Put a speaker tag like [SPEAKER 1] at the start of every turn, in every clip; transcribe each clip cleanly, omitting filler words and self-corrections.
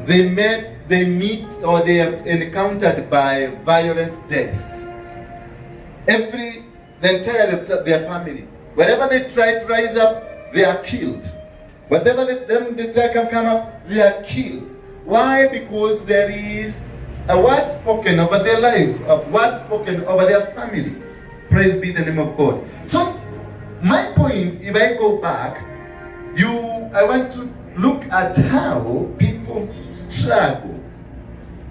[SPEAKER 1] they meet or they have encountered by violence deaths. The entire of their family. Wherever they try to rise up, they are killed. Whatever they try to come up, they are killed. Why? Because there is a word spoken over their life, a word spoken over their family. Praise be the name of God. So, my point, if I go back, I want to look at how people struggle.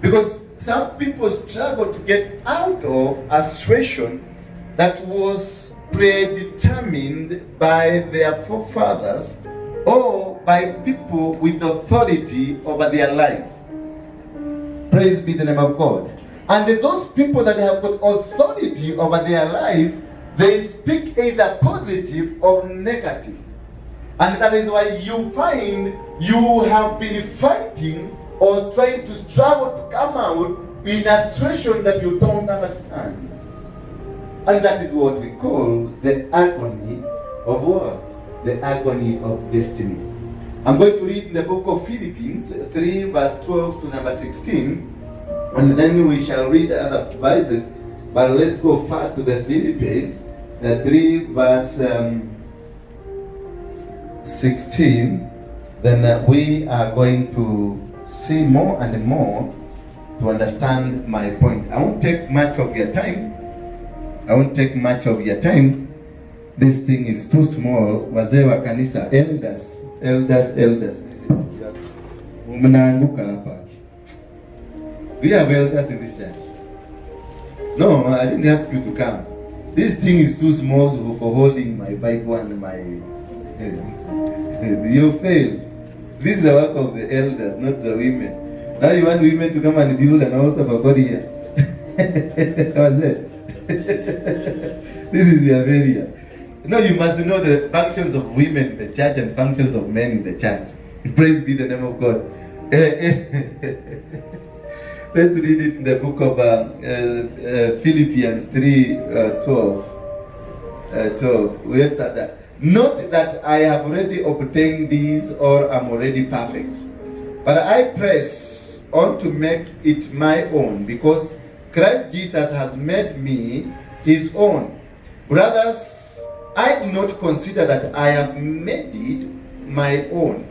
[SPEAKER 1] Because some people struggle to get out of a situation that was predetermined by their forefathers or by people with authority over their life. Praise be the name of God. And those people that have got authority over their life, they speak either positive or negative. And that is why you find you have been fighting or trying to struggle to come out in a situation that you don't understand. And that is what we call the agony of what? The agony of destiny. I'm going to read in the book of Philipians 3 verse 12 to number 16. And then we shall read other verses. But let's go first to the Philippines 3 verse 16. Then we are going to see more and more to understand my point. I won't take much of your time. This thing is too small. Wazee wa kanisa, elders. This is mnaanguka hapa. We have elders in this church. No, I didn't ask you to come. This thing is too small for holding my Bible and my... You fail. This is the work of the elders, not the women. Now you want women to come and build an altar for God here. What's it? This is your area. No, you must know the functions of women in the church and functions of men in the church. Praise be the name of God. Let's read it in the book of Philippians 3, 12. Where's that? Not that I have already obtained these or am already perfect, but I press on to make it my own, because Christ Jesus has made me his own. Brothers, I do not consider that I have made it my own,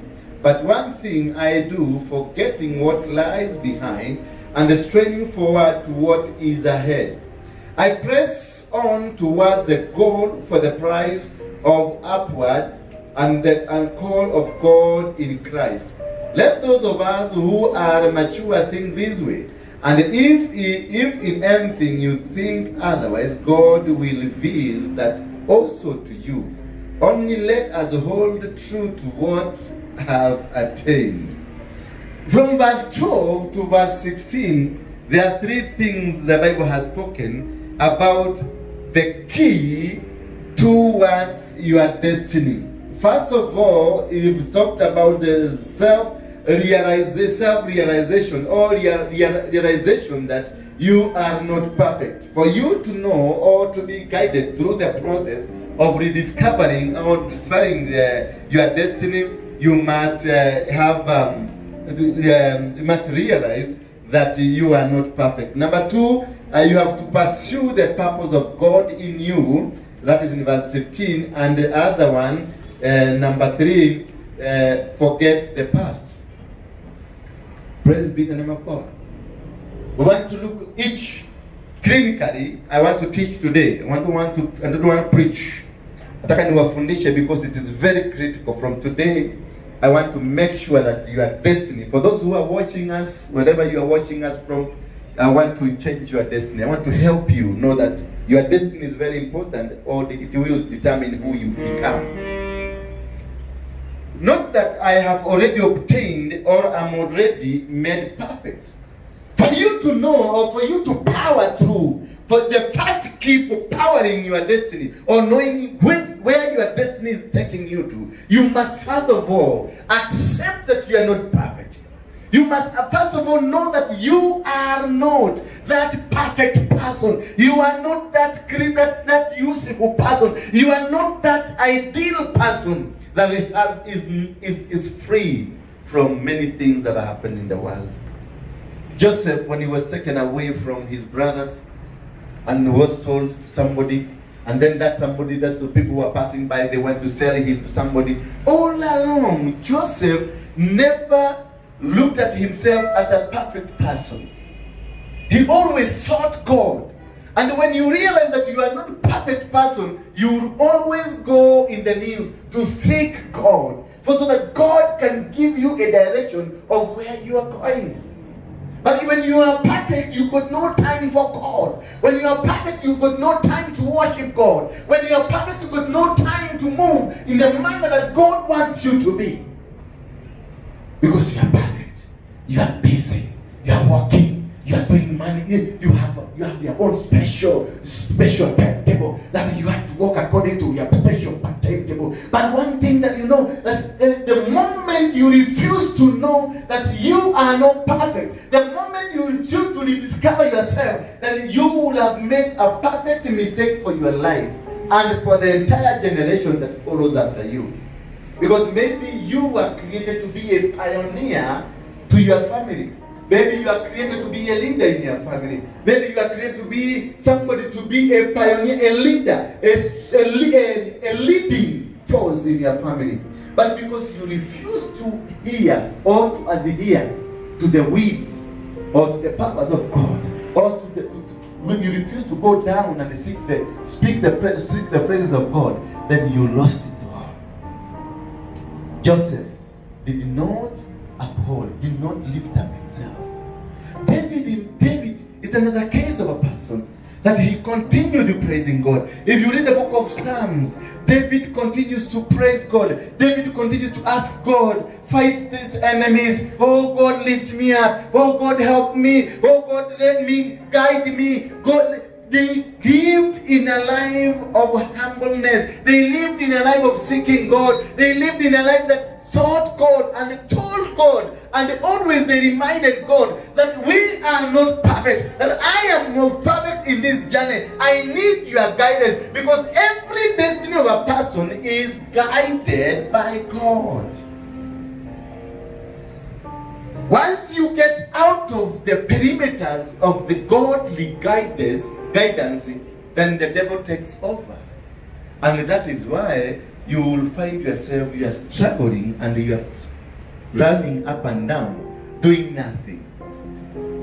[SPEAKER 1] but one thing I do, forgetting what lies behind and straining forward to what is ahead. I press on towards the goal for the prize of upward and the call of God in Christ. Let those of us who are mature think this way. And if in anything you think otherwise, God will reveal that also to you. Only let us hold true to what have attained. From verse 12 to verse 16, there are three things the Bible has spoken about the key towards your destiny. First of all, you've talked about the self-realization or realization that you are not perfect. For you to know or to be guided through the process of rediscovering or discovering your destiny, you must you must realize that you are not perfect. Number two, you have to pursue the purpose of God in you. That is in verse 15. And the other one, number 3, forget the past. Praise be the name of God. We want to look each clinically. I want to teach today. I don't want to preach. Nataka niwafundishe because it is very critical. From today, I want to make sure that your destiny, for those who are watching us, wherever you are watching us from, I want to change your destiny. I want to help you know that your destiny is very important, or it will determine who you become. Not that I have already obtained or am already made perfect. For you to know or for you to power through, for the first key for powering your destiny or knowing where your destiny is taking you to, you must first of all accept that you are not perfect. You must first of all know that you are not that perfect person. You are not that useful person. You are not that ideal person that is free from many things that happened in the world. Joseph, when he was taken away from his brothers and was sold to somebody, and then that somebody, that the people who were passing by, they went to sell him to somebody. All along, Joseph never looked at himself as a perfect person. He always sought God. And when you realize that you are not a perfect person, you always go in the news to seek God, so that God can give you a direction of where you are going. But when you are perfect, you got no time for God. When you are perfect, you got no time to worship God. When you are perfect, you got no time to move in the manner that God wants you to be. Because you are perfect. You are busy. You are working. You are doing money. You have your own special timetable that you have to work according to your special timetable. But one thing that you know, that the moment you refuse to know that you are not perfect, the moment you refuse to rediscover yourself, then you will have made a perfect mistake for your life and for the entire generation that follows after you. Because maybe you were created to be a pioneer to your family. Maybe you are created to be a leader in your family. Maybe you are created to be somebody, to be a pioneer, a leader, a leading force in your family. But because you refuse to hear or to adhere to the wills or to the purpose of God, or when you refuse to go down and seek the praises of God, then you lost it all. Joseph did not uphold, did not lift up himself. David is another case of a person that he continued praising God. If you read the book of Psalms, David continues to praise God. David continues to ask God, fight these enemies. Oh God, lift me up. Oh God, help me. Oh God, let me, guide me. God, they lived in a life of humbleness. They lived in a life of seeking God. They lived in a life that sought God and told God, and always they reminded God that we are not perfect, that I am not perfect in this journey. I need your guidance, because every destiny of a person is guided by God. Once you get out of the perimeters of the godly guidance, then the devil takes over. And that is why you will find yourself, you are struggling and you are running up and down, doing nothing.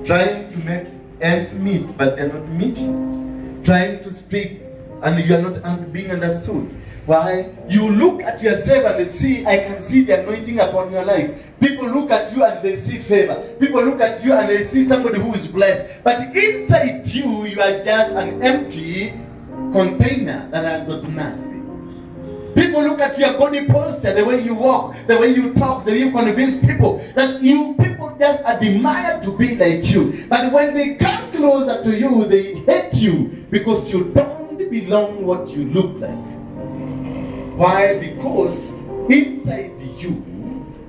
[SPEAKER 1] Trying to make ends meet, but they're not meeting. Trying to speak and you are not being understood. Why? You look at yourself and they see, I can see the anointing upon your life. People look at you and they see favor. People look at you and they see somebody who is blessed. But inside you, you are just an empty container that has got nothing. People look at your body posture, the way you walk, the way you talk, the way you convince people that people just admire to be like you. But when they come closer to you, they hate you because you don't belong what you look like. Why? Because inside you,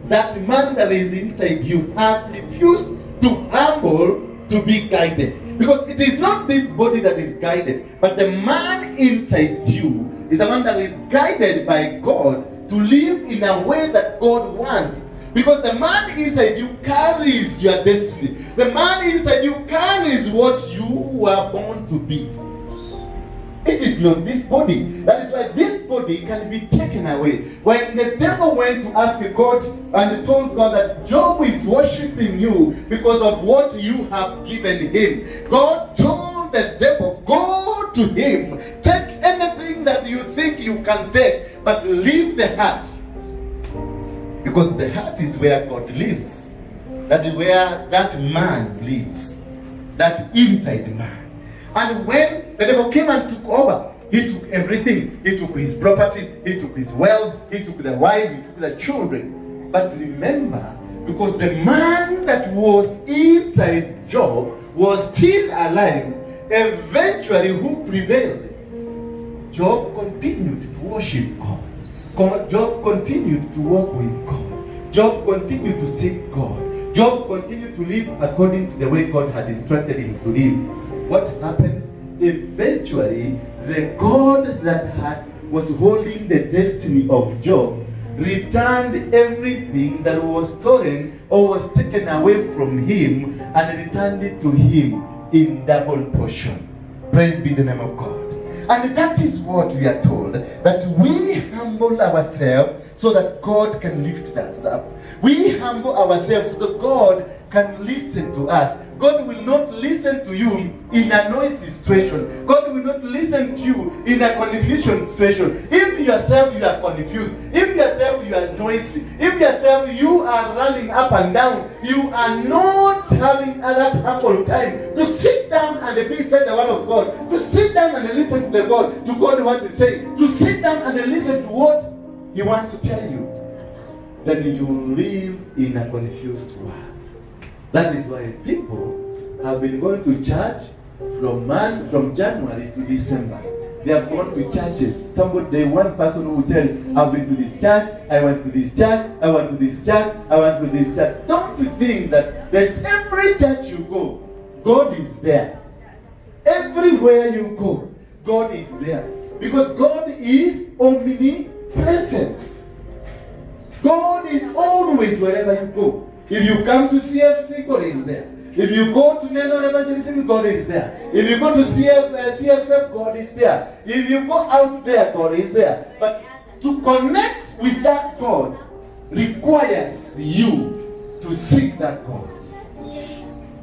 [SPEAKER 1] that man that is inside you has refused to humble to be guided. Because it is not this body that is guided, but the man inside you is a man that is guided by God to live in a way that God wants. Because the man inside you carries your destiny. The man inside you carries what you were born to be. It is not this body. That is why this body can be taken away. When the devil went to ask God and told God that Job is worshiping you because of what you have given him, God told the devil, go to him, take anything that you think you can take, but leave the heart. Because the heart is where God lives. That is where that man lives. That inside man. And when the devil came and took over, he took everything. He took his properties, he took his wealth, he took the wife, he took the children. But remember, because the man that was inside Job was still alive, eventually who prevailed? Job continued to worship God. Job continued to walk with God. Job continued to seek God. Job continued to live according to the way God had instructed him to live. What happened? Eventually, the God that was holding the destiny of Job returned everything that was stolen or was taken away from him and returned it to him in double portion. Praise be the name of God. And that is what we are told, that we humble ourselves so that God can lift us up. We humble ourselves so that God can listen to us. God will not listen to you in a noisy situation. God will not listen to you in a confusion situation. If yourself you are confused, if yourself you are noisy, if yourself you are running up and down, you are not having that ample time to sit down and be fed the word of God, to sit down and listen to the God, to God what He saying, to sit down and listen to what He wants to tell you, then you live in a confused world. That is why people have been going to church from January to December. They have gone to churches. One person who will tell you, I've been to this church, I went to this church, I went to this church, I went to this church. Don't you think that every church you go, God is there. Everywhere you go, God is there. Because God is omnipresent. God is always wherever you go. If you come to CFC, God is there. If you go to Nano Evangelism, God is there. If you go to CFF, God is there. If you go out there, God is there. But to connect with that God requires you to seek that God.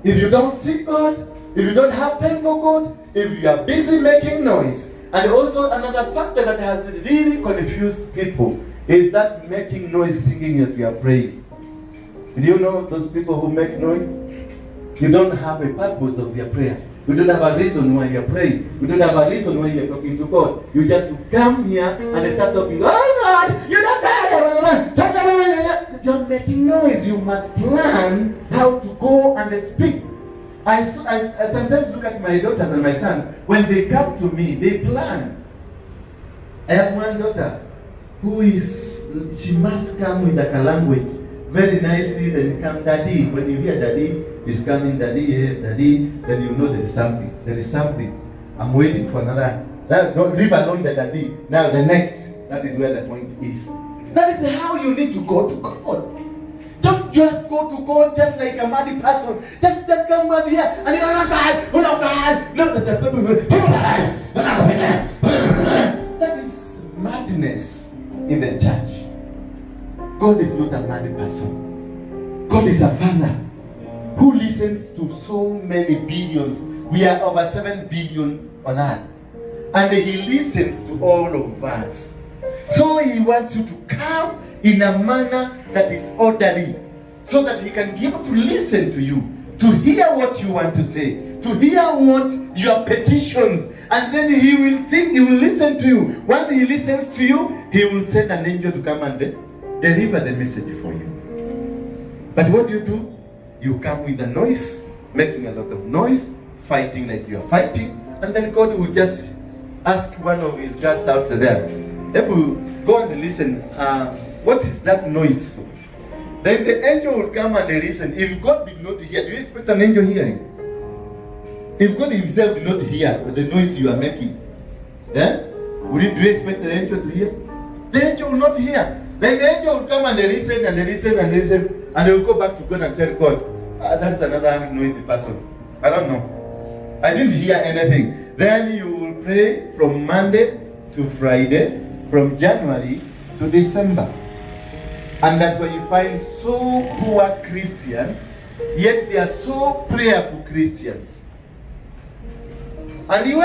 [SPEAKER 1] If you don't seek God, if you don't have time for God, if you are busy making noise, and also another factor that has really confused people is that making noise thinking that you are praying. Do you know those people who make noise? You don't have a purpose of your prayer. You don't have a reason why you're praying. You don't have a reason why you're talking to God. You just come here and start talking. Oh God, you're not bad. You're making noise. You must plan how to go and speak. I sometimes look at my daughters and my sons. When they come to me, they plan. I have one daughter she must come with a language very nicely, then come daddy. When you hear daddy is coming, daddy, daddy, then you know there is something. There is something. I'm waiting for another. Don't leave alone the daddy. Now the next, that is where the point is. That is how you need to go to God. Don't just go to God just like a mad person. Just come over here and you oh no God. No, that's that is madness in the church. God is not a mad person. God is a Father who listens to so many billions. We are over 7 billion on earth. And He listens to all of us. So He wants you to come in a manner that is orderly, so that He can be able to listen to you, to hear what you want to say, to hear what your petitions, and then He will listen to you. Once He listens to you, He will send an angel to come and deliver the message for you. But what do? You come with a noise, making a lot of noise, fighting like you are fighting, and then God will just ask one of His guards out there, will go and listen, what is that noise for? Then the angel will come and listen. If God did not hear, do you expect an angel hearing? If God Himself did not hear the noise you are making, do you expect the angel to hear? The angel will not hear. Then the angel will come and listen and listen and listen, and they will go back to God and tell God, that's another noisy person. I don't know. I didn't hear anything. Then you will pray from Monday to Friday, from January to December. And that's why you find so poor Christians, yet they are so prayerful Christians. And you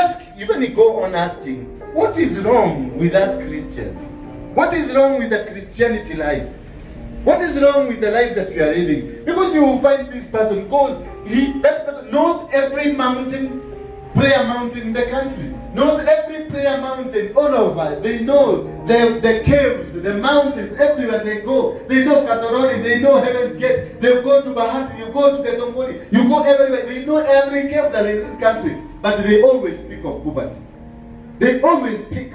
[SPEAKER 1] go on asking, what is wrong with us Christians? What is wrong with the Christianity life? What is wrong with the life that we are living? Because you will find this person that person knows every prayer mountain in the country, knows every prayer mountain all over. They know the caves, the mountains, everywhere they go. They know Katorori, they know Heaven's Gate, they go to Bahati, you go to Ketongori, you go everywhere. They know every cave that is in this country, but they always speak of poverty. They always speak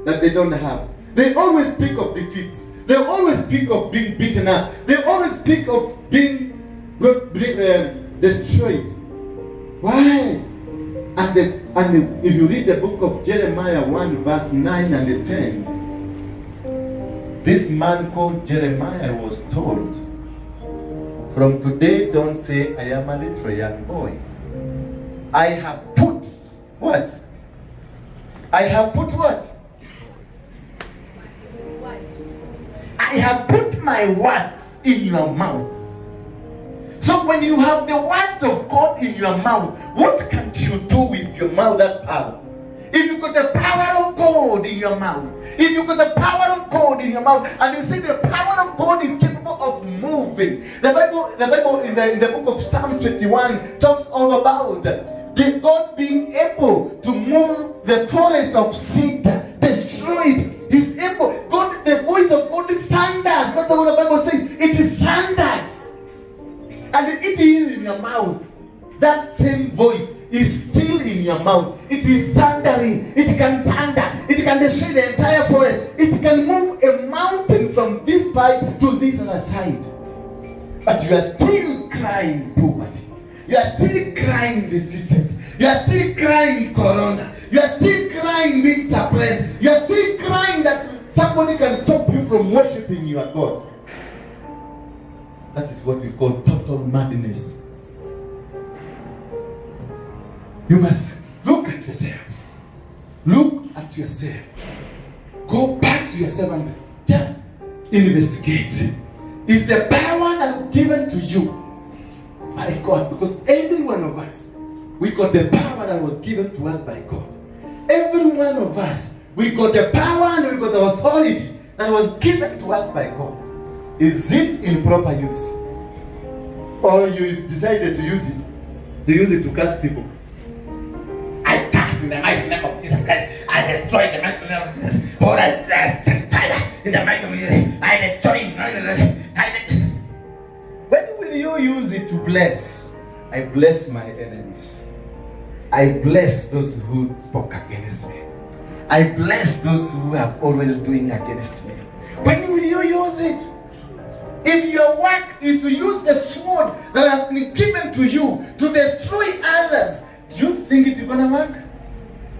[SPEAKER 1] that they don't have. They always speak of defeats. They always speak of being beaten up. They always speak of being destroyed. Why? And if you read the book of Jeremiah 1 verse 9 and 10, this man called Jeremiah was told, from today, don't say, I am a little young boy. I have put what? I have put what? I have put my words in your mouth. So when you have the words of God in your mouth, what can you do with your mouth, that power? If you got the power of God in your mouth, if you got the power of God in your mouth, and you see the power of God is capable of moving. The Bible in the book of Psalms 21 talks all about God being able to move the forest of cedar, destroy it. He's able. God, the voice of God thunders. That's what the Bible says. It thunders, and it is in your mouth. That same voice is still in your mouth. It is thundering. It can thunder. It can destroy the entire forest. It can move a mountain from this side to this other side. But you are still crying poverty. You are still crying diseases. You are still crying corona. You are still crying being suppressed. You are still crying that somebody can stop you from worshiping your God. That is what we call total madness. You must look at yourself. Look at yourself. Go back to yourself and just investigate. Is the power that was given to you by God? Because every one of us, we got the power that was given to us by God. Every one of us, we got the power and we got the authority that was given to us by God. Is it in proper use? Or you decided to use it to curse people? I curse in the mighty name of Jesus Christ. I destroy in the mighty name of Jesus. Or I set fire in the mighty name of Jesus. I destroy. When will you use it to bless? I bless my enemies. I bless those who spoke against me. I bless those who are always doing against me. When will you use it? If your work is to use the sword that has been given to you to destroy others, do you think it is going to work?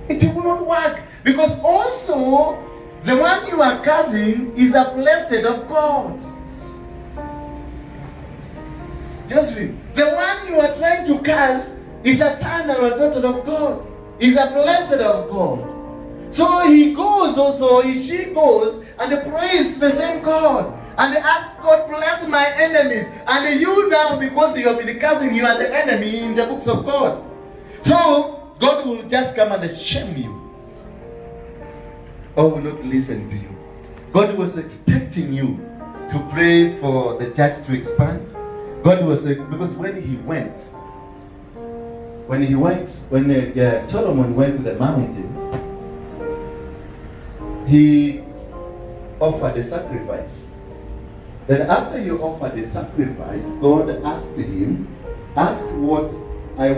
[SPEAKER 1] It will not work. Because also, the one you are cursing is a blessed of God. Josephine, the one you are trying to curse is a son or a daughter of God. Is a blessed of God. So he goes also, she goes and prays to the same God. And they ask God, bless my enemies. And you now, because you have been cursing, you are the enemy in the books of God. So God will just come and shame you. Or will not listen to you. God was expecting you to pray for the church to expand. God was, because when Solomon went to the mountain, he offered a sacrifice. Then after you offered the sacrifice, God asked him, ask what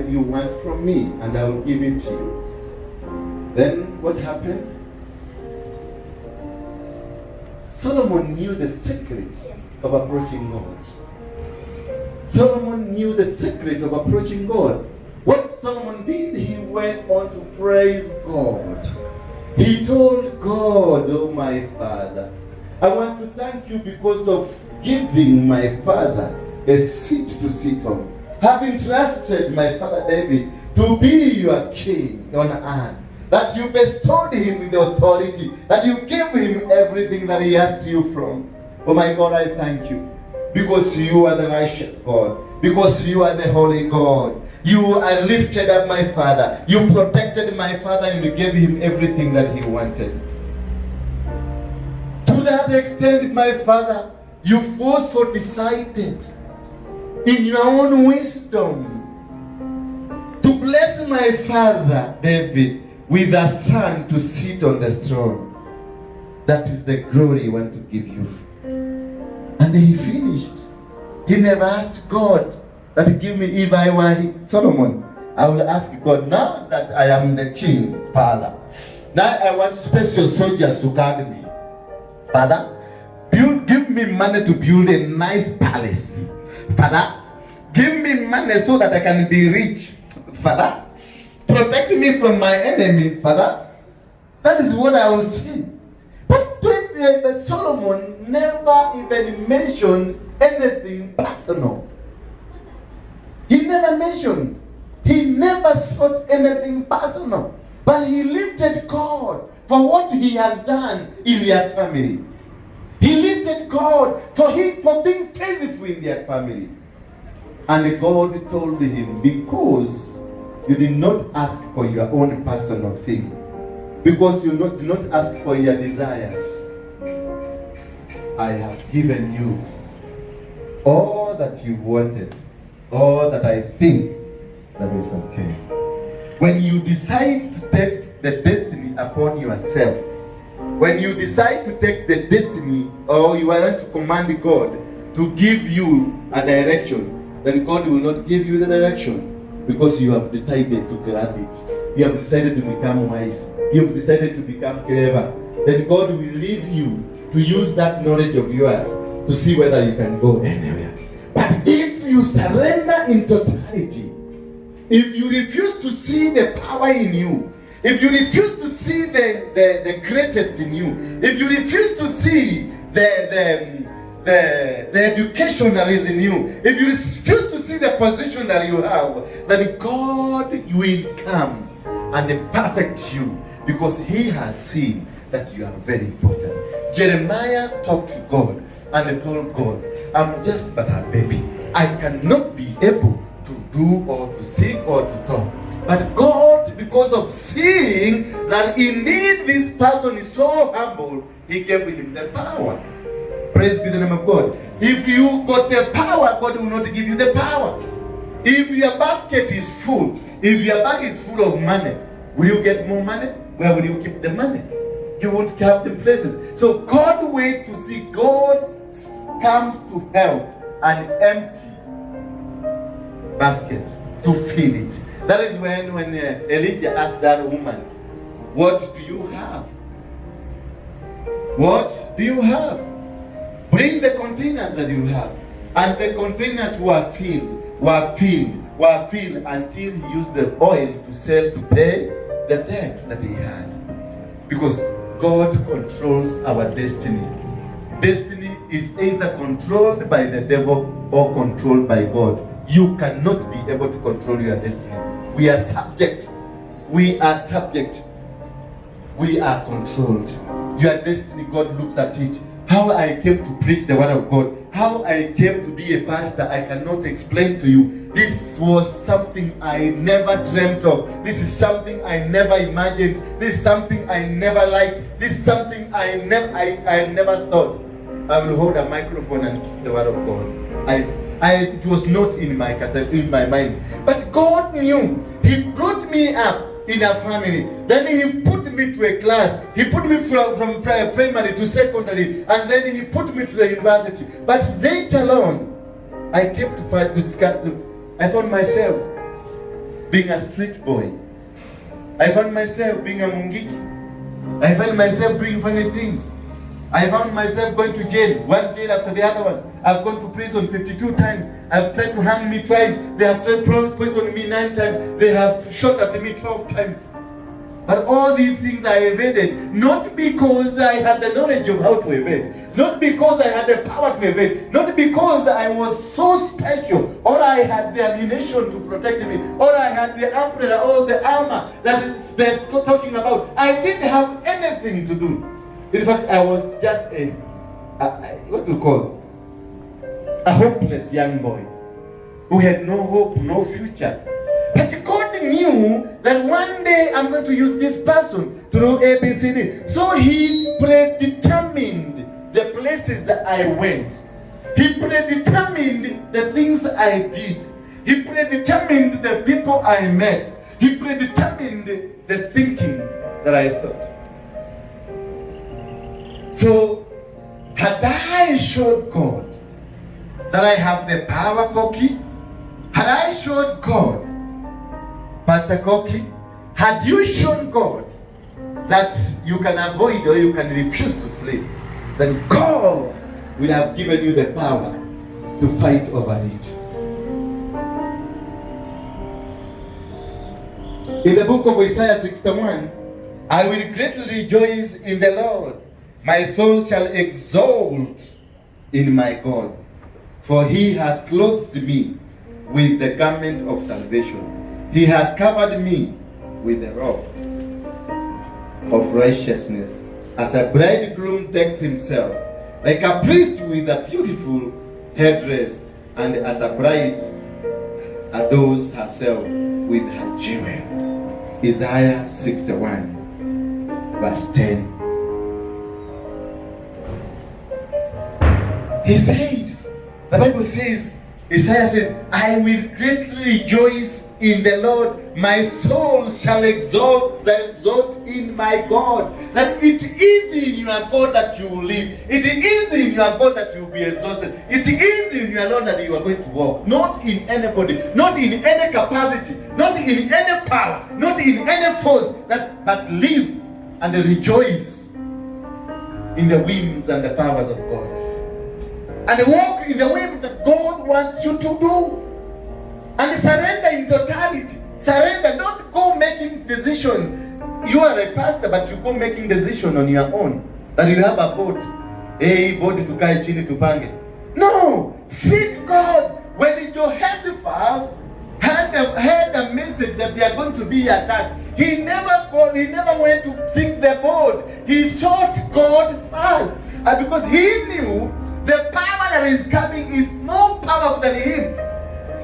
[SPEAKER 1] you want from me, and I will give it to you. Then what happened? Solomon knew the secret of approaching God. Solomon knew the secret of approaching God. What Solomon did, he went on to praise God. He told God, oh my Father, I want to thank you because of giving my father a seat to sit on. Having trusted my father David to be your king on earth. That you bestowed him with the authority. That you gave him everything that he asked you from. Oh my God, I thank you. Because you are the righteous God. Because you are the holy God. You are lifted up my father. You protected my father and you gave him everything that he wanted. To that extent, my father, you've also decided in your own wisdom to bless my father David with a son to sit on the throne. That is the glory I want to give you. And he finished. He never asked God that give me, if I were Solomon, I will ask God, now that I am the king, Father, now I want special soldiers to guard me. Father, give me money to build a nice palace. Father, give me money so that I can be rich. Father, protect me from my enemy. Father, that is what I will see. But but Solomon never even mentioned anything personal. He never mentioned. He never sought anything personal. But he lifted God for what he has done in their family. He lifted God for being faithful in their family. And God told him, because you did not ask for your own personal thing, because you do not ask for your desires, I have given you all that you wanted, all that I think that is okay. When you decide to take the destiny upon yourself, when you decide to take the destiny, or you want to command God to give you a direction, then God will not give you the direction, because you have decided to grab it. You have decided to become wise. You have decided to become clever. Then God will leave you to use that knowledge of yours to see whether you can go anywhere. But if you surrender in totality, if you refuse to see the power in you, if you refuse to see the greatest in you, if you refuse to see the education that is in you, if you refuse to see the position that you have, then God will come and perfect you, because he has seen that you are very important. Jeremiah talked to God and told God, I'm just but a baby. I cannot be able to do or to sing or to talk. But God, because of seeing that indeed this person is so humble, he gave him the power. Praise be the name of God. If you got the power, God will not give you the power. If your basket is full, if your bag is full of money, will you get more money? Where will you keep the money? You won't have the places. So God waits to see. God comes to help an empty basket to fill it. That is when Elijah asked that woman, what do you have? What do you have? Bring the containers that you have. And the containers were filled until he used the oil to sell to pay the debt that he had. Because God controls our destiny. Destiny is either controlled by the devil or controlled by God. You cannot be able to control your destiny. We are subject. We are subject. We are controlled. Your destiny, God looks at it. How I came to preach the word of God, how I came to be a pastor, I cannot explain to you. This was something I never dreamt of. This is something I never imagined. This is something I never liked. This is something I never thought I will hold a microphone and teach the word of God. It was not in my mind. But God knew. He brought me up in a family. Then he put me to a class. He put me from primary to secondary, and then he put me to the university. But later on, I came to discover. I found myself being a street boy. I found myself being a mungiki. I found myself doing funny things. I found myself going to jail, one jail after the other one. I've gone to prison 52 times. I've tried to hang me twice. They have tried to poison me 9 times. They have shot at me 12 times. But all these things I evaded, not because I had the knowledge of how to evade, not because I had the power to evade, not because I was so special, or I had the ammunition to protect me, or I had the umbrella or the armor that they're talking about. I didn't have anything to do. In fact, I was just what do you call, a hopeless young boy who had no hope, no future. But God knew that one day I'm going to use this person to do ABCD. So he predetermined the places that I went. He predetermined the things I did. He predetermined the people I met. He predetermined the thinking that I thought. So, had I showed God that I have the power, Koki, had I showed God, Pastor Koki, had you shown God that you can avoid or you can refuse to sleep, then God will have given you the power to fight over it. In the book of Isaiah 61, I will greatly rejoice in the Lord. My soul shall exult in my God, for he has clothed me with the garment of salvation. He has covered me with the robe of righteousness, as a bridegroom decks himself, like a priest with a beautiful headdress, and as a bride adorns herself with her jewel. Isaiah 61, verse 10. He says, the Bible says, Isaiah says, I will greatly rejoice in the Lord. My soul shall exalt in my God. That it is in your God that you will live. It is in your God that you will be exalted. It is in your Lord that you are going to walk. Not in anybody, not in any capacity, not in any power, not in any force, but live and rejoice in the whims and the powers of God. And walk in the way that God wants you to do. And surrender in totality. Surrender. Don't go making decisions. You are a pastor, but you go making decisions on your own. That you have a board. Hey, body tukae chini tupange. No! Seek God. When Jehoshaphat had a message that they are going to be attacked, he never went to seek the board. He sought God first. And because he knew the power that is coming is more powerful than him.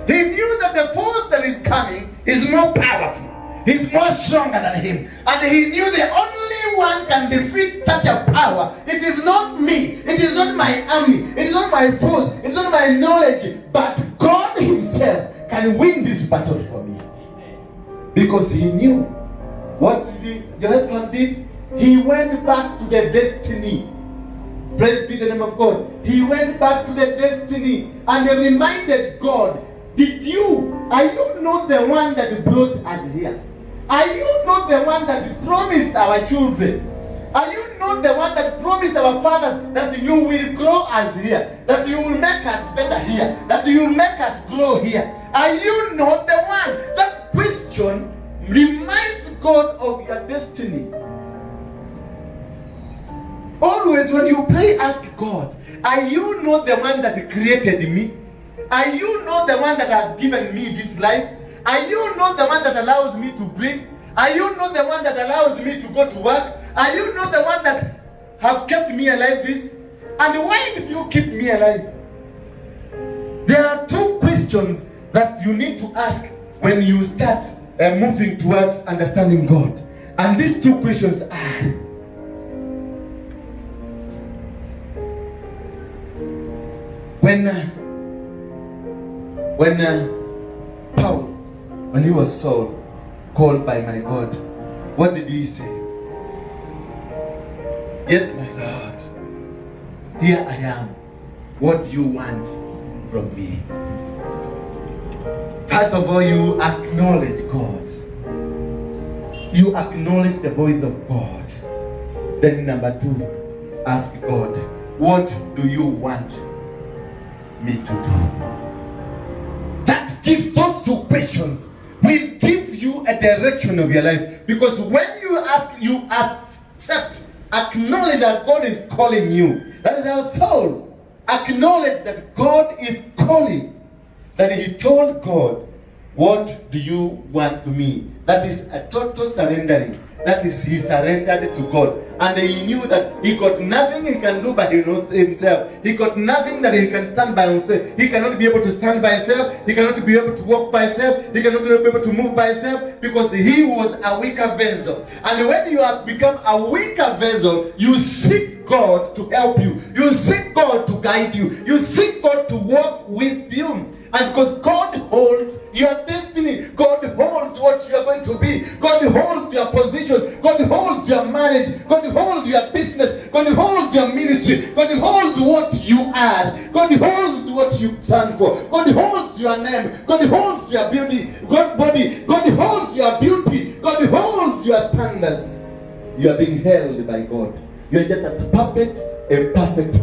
[SPEAKER 1] He knew that the force that is coming is more powerful. He's more stronger than him. And he knew the only one can defeat such a power. It is not me. It is not my army. It is not my force. It is not my knowledge. But God himself can win this battle for me. Because he knew what Jehoshaphat did. He went back to the destiny. Praise be the name of God. He went back to the destiny and he reminded God, are you not the one that brought us here? Are you not the one that promised our children? Are you not the one that promised our fathers that you will grow us here? That you will make us better here? That you will make us grow here? Are you not the one? That question reminds God of your destiny. Always when you pray, ask God, are you not the one that created me? Are you not the one that has given me this life? Are you not the one that allows me to breathe? Are you not the one that allows me to go to work? Are you not the one that have kept me alive this? And why did you keep me alive? There are two questions that you need to ask when you start moving towards understanding God. And these two questions are, when he was Saul, called by my God, what did he say? Yes, my Lord, here I am. What do you want from me? First of all, you acknowledge God. You acknowledge the voice of God. Then number two, ask God, what do you want me to do? That gives those two questions will give you a direction of your life. Because when you ask, you accept, acknowledge that God is calling you. That is how Saul acknowledged that God is calling. That he told God, what do you want to me? That is a total surrendering. That is, he surrendered to God. And he knew that he got nothing he can do by himself. He got nothing that he can stand by himself. He cannot be able to stand by himself. He cannot be able to walk by himself. He cannot be able to move by himself, because he was a weaker vessel. And when you have become a weaker vessel, you seek God to help you. You seek God to guide you. You seek God to walk with you. And because God holds your destiny, God holds what you are going to be, God holds your position, God holds your marriage, God holds your business, God holds your ministry, God holds what you are, God holds what you stand for, God holds your name, God holds your beauty, God holds your beauty, God holds your standards. You are being held by God. You are just a puppet, a perfect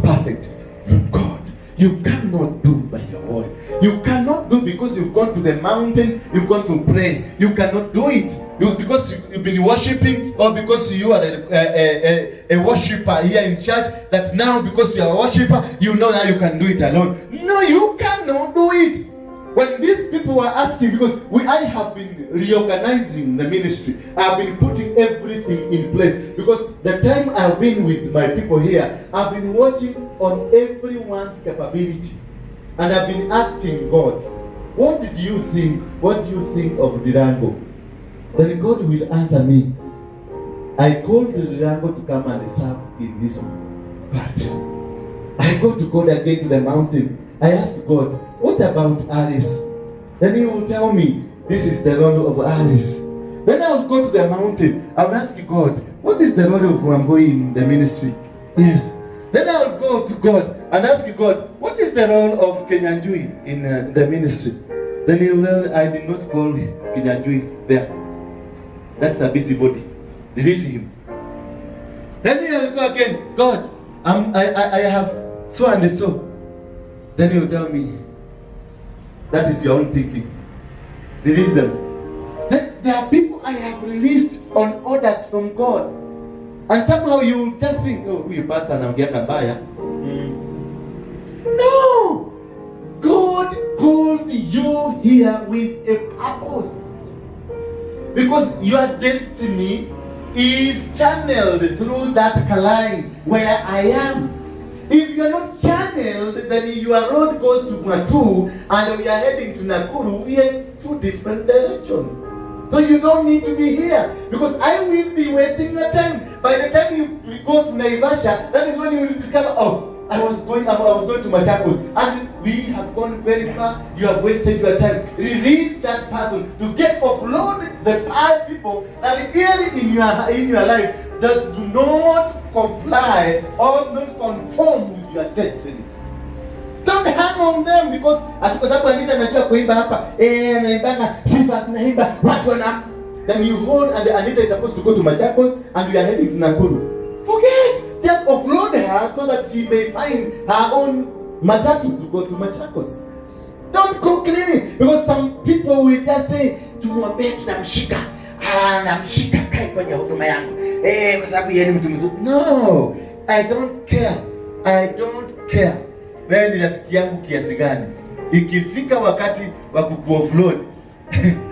[SPEAKER 1] from God. you cannot do by your own. You cannot do because you've gone to the mountain, you've gone to pray. You cannot do it because you've been worshiping, or because you are a worshiper here in church, that now because you are a worshiper, you know that you can do it alone. No, you cannot do it. When these people were asking, because I have been reorganizing the ministry, I've been putting everything in place. Because the time I've been with my people here, I've been watching on everyone's capability. And I've been asking God, what did you think? What do you think of Dirango? Then God will answer me. I called Dirango to come and serve in this part. I go to God again to the mountain. I ask God, what about Alice? Then he will tell me, this is the role of Alice. Then I will go to the mountain. I will ask God, what is the role of Wamboi in the ministry? Yes. Then I will go to God and ask God, what is the role of Kenyanjui in the ministry? Then he will, I did not call Kenyanjui there. That's a busybody. Release him. Then he will go again, God, I have so and so. Then he will tell me, that is your own thinking. Release them. Then there are people I have released on orders from God. And somehow you just think, oh, you pastor anaongea kabaya. No! God called you here with a purpose. Because your destiny is channeled through that line where I am. If you are not channeled, then your road goes to Matu and we are heading to Nakuru. We are in two different directions. So you don't need to be here, because I will be wasting your time. By the time you go to Naivasha, that is when you will discover, oh, I was going to Machakos, and we have gone very far. You have wasted your time. Release that person to get offload the people that really in your life that do not comply or not conform with your destiny. Don't hang on them because kwa sababu Anita anajua kuimba hapa, anaimba sifa zinaimba watu wana. Then you hold, and Anita is supposed to go to Machakos and you are heading to Nakuru. Forget, just offload her so that she may find her own matatu to go to Machakos. Don't go cleaning, because some people will just say tumwambie tunamshika, namshika kai kwenye huduma yangu kwa sababu yeye ni mtu mzuri. No, I don't care. I don't care. Wewe ni rafiki yangu kiasi gani? Ikifika wakati wa kuoffload,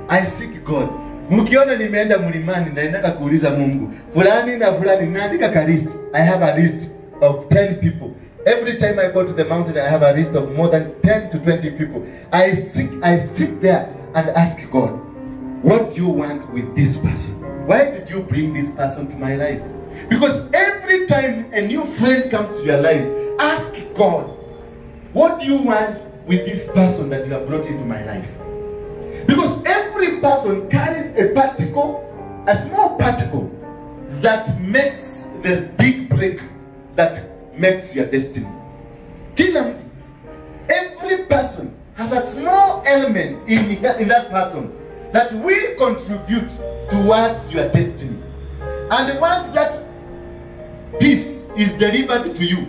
[SPEAKER 1] I seek God. Mkiona nimeenda mlimani naenda kuuliza Mungu, fulani na fulani, naandika ka list. I have a list of 10 people. Every time I go to the mountain, I have a list of more than 10 to 20 people. I sit there and ask God, what do you want with this person? Why did you bring this person to my life? Because every time a new friend comes to your life, ask God, what do you want with this person that you have brought into my life? Because every person carries a particle, a small particle, that makes the big break that makes your destiny. Every person has a small element in that person that will contribute towards your destiny. And once that piece is delivered to you,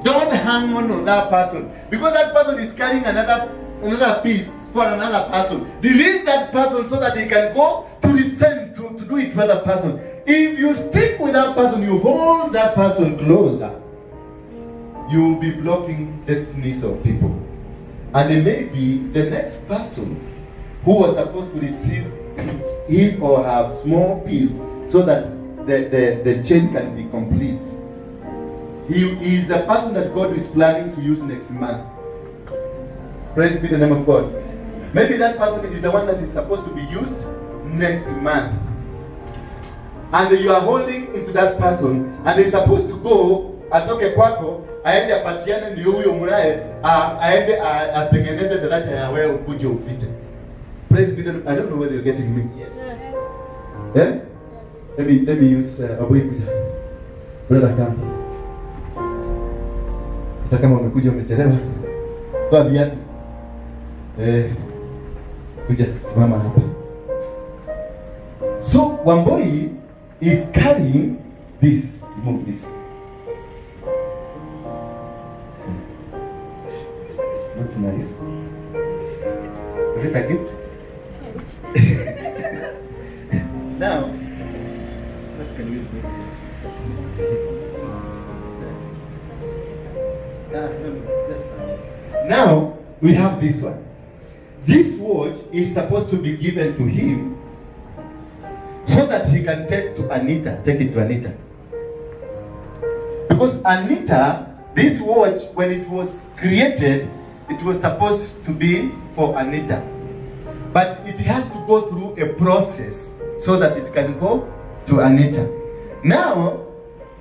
[SPEAKER 1] don't hang on to that person, because that person is carrying another piece for another person. Release that person so that he can go to listen to do it for that person. If you stick with that person, you hold that person closer, you will be blocking destinies of people. And it may be the next person who was supposed to receive his or her small piece so that the chain can be complete. He is the person that God is planning to use next month. Praise be the name of God. Maybe that person is the one that is supposed to be used next month. And you are holding into that person, and he's supposed to go, atoke kwako, aende apatiane ndio huyo mwae, aende atengeneze daraja ya wewe ukuje upite. Praise be the Lord. I don't know whether you're getting me. Yes. Yeah? Let me use Aboy kuja. Brother come. Hata kama umekuja umechelewa, kwa viatu. Kuja, simama hapa. So Wamboi is carrying this. Remove this. looks nice. Is it a gift? Now, what can we do? No, that's fine. Now, we have this one. This watch is supposed to be given to him so that he can take it to Anita. Because Anita, this watch, when it was created, it was supposed to be for Anita. But it has to go through a process so that it can go to Anita. Now,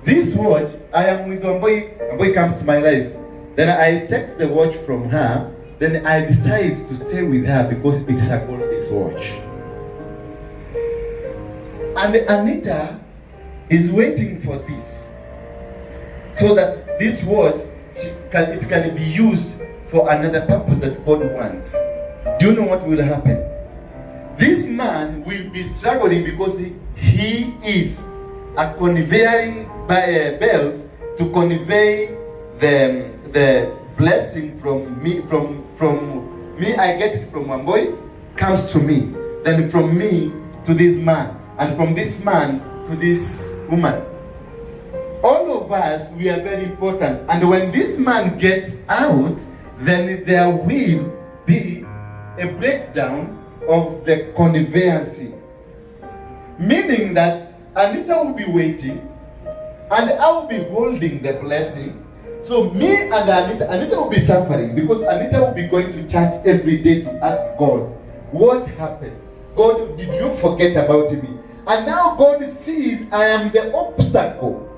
[SPEAKER 1] this watch, I am with Wambui comes to my life. Then I take the watch from her. Then I decide to stay with her because it is a gold's watch. And Anita is waiting for this, so that this watch it can be used for another purpose that God wants. Do you know what will happen? This man will be struggling because he is a conveying by a belt to convey the blessing from me. From me, I get it from one boy, comes to me. Then from me to this man, and from this man to this woman. All of us, we are very important. And when this man gets out, then there will be a breakdown of the conveyancing. Meaning that Anita will be waiting, and I will be holding the blessing. So me and Anita will be suffering because Anita will be going to church every day to ask God, what happened? God, did you forget about me? And now God sees I am the obstacle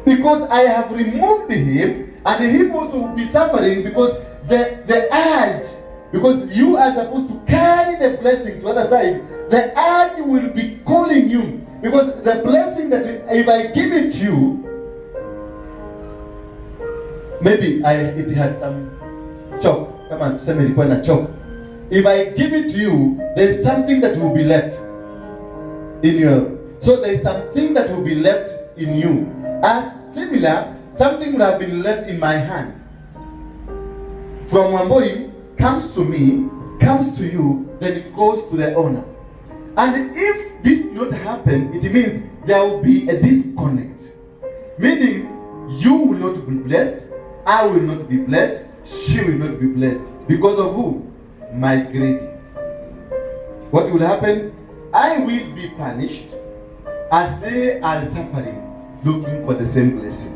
[SPEAKER 1] because I have removed him, and him also will be suffering because the urge, because you are supposed to carry the blessing to the other side, the urge will be calling you because the blessing that if I give it to you, maybe it had some chalk. Come on, somebody point a chalk. If I give it to you, there's something that will be left in you. So there's something that will be left in you. As similar, something would have been left in my hand. From Wambui comes to me, comes to you, then it goes to the owner. And if this not happen, it means there will be a disconnect. Meaning, you will not be blessed, I will not be blessed, she will not be blessed. Because of who? My greed. What will happen? I will be punished as they are suffering, looking for the same blessing.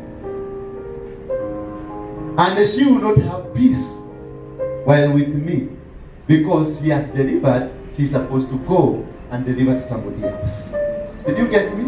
[SPEAKER 1] And she will not have peace while with me, because she has delivered, she's supposed to go and deliver to somebody else. Did you get me?